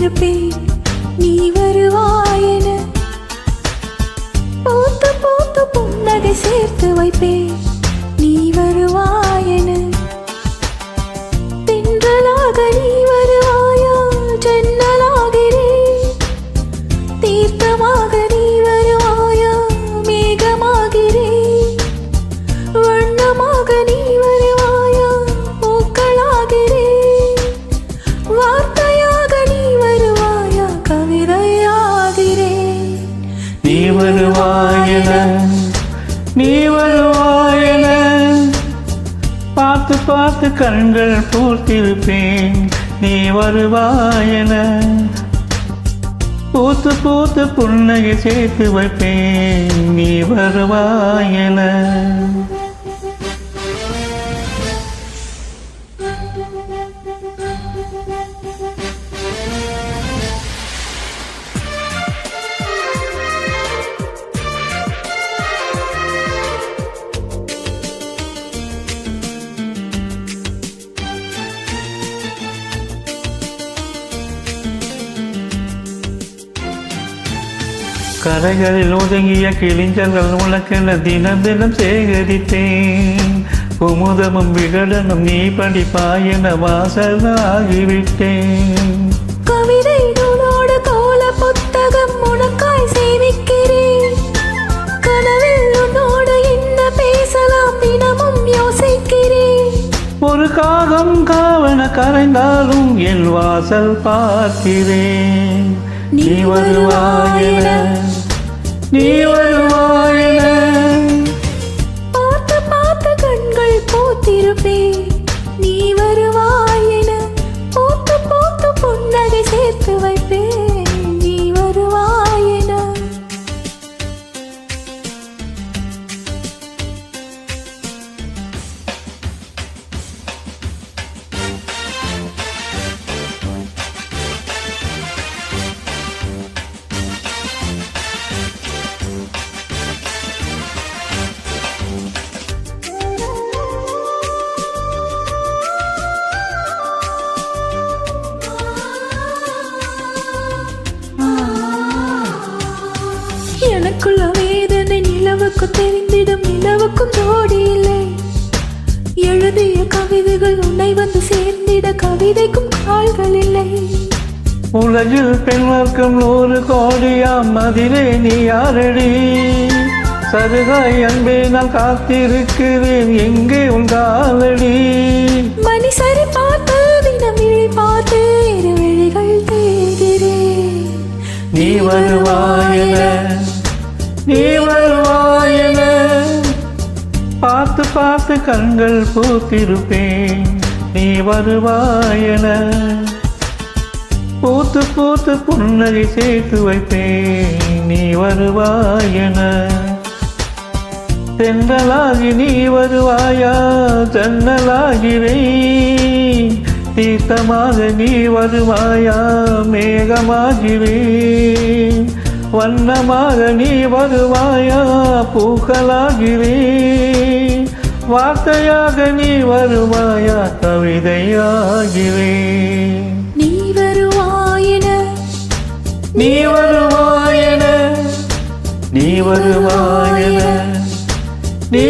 பூத்திருப்பேன் நீ வருவாயென பூத்து பூத்து புன்னகை சேர்த்து வைப்பேன் நீ வருவாயென தென்றலாக நீ வருவாயா ஜன்னலாகிறேன் தீர்த்தமாக நீ வருவாயா மேகமாகிறேன் வண்ணமாக நீ வருவாயா பூக்களாகிறேன் வார்த்தையாக நீ வருவாயா கவிதையாகிறேன் நீ வருவாயென நீ வருவாயென பார்த்து பார்த்து கண்கள் பூத்திருப்பேன் நீ வருவாயென பூத்து பூத்து புன்னகை சேர்த்து வைப்பேன் நீ வருவாயென கரைகளில் ஒதுங்கிய கிளிஞ்சல்கள் உனக்கென தினம் தினம் சேகரித்தேன் குமுதமும் விகடனும் நீ படிப்பாயென வாசலாகிவிட்டேன் கவிதை நூலோடு கோல புத்தகம் உனக்காய் சேமிக்கிறேன் கனவில் உன்னோடு என்ன பேசலாம் தினமும் யோசிக்கிறேன் ஒரு காகம் காவன கரைந்தாலும் என் வாசல் பார்க்கிறேன் நீ வருவாயென நீ வருவாயென பார்த்து பார்த்து கண்கள் பூத்திருப்பேன் நீ வருவாயென பூத்து பூத்து புன்னகை சேர்த்து வைப்பேன் நீ வருவாயென எனக்குள்ள வேதனை நிலவுக்கு தெரிந்திடும் நிலவுக்கும் ஜோடி இல்லை எழுதிய கவிதைகள் உன்னை வந்து சேர்ந்திட கவிதைக்கும் கால்கள் இல்லை உலகில் பெண் வர்க்கம் 100 கோடியாம் அதிலே நீ யாரடி சருகாய் அன்பே நான் காத்திருக்கிறேன் எங்கே உண்டாலடி மணி சரி பார்த்து தினம் விழி பார்த்து இரு விழிகள் தேகிறேன் நீ வருவாயென நீ வருவாயென பார்த்து பார்த்து கண்கள் பூத்திருப்பேன் நீ வருவாயென பூத்து பூத்து புன்னகை சேர்த்து வைப்பேன் நீ வருவாயென தென்றலாகி நீ வருவாயா ஜன்னலாகிறேன் தீர்த்தமாக நீ வருவாயா மேகமாகிறேன் வண்ணமாக நீ வருவாயா பூக்களாகிறேன் வார்த்தையாக நீ வருவாயா கவிதையாகிறேன் நீ வருவாயென நீ வருவாயென நீ வருவாயென நீ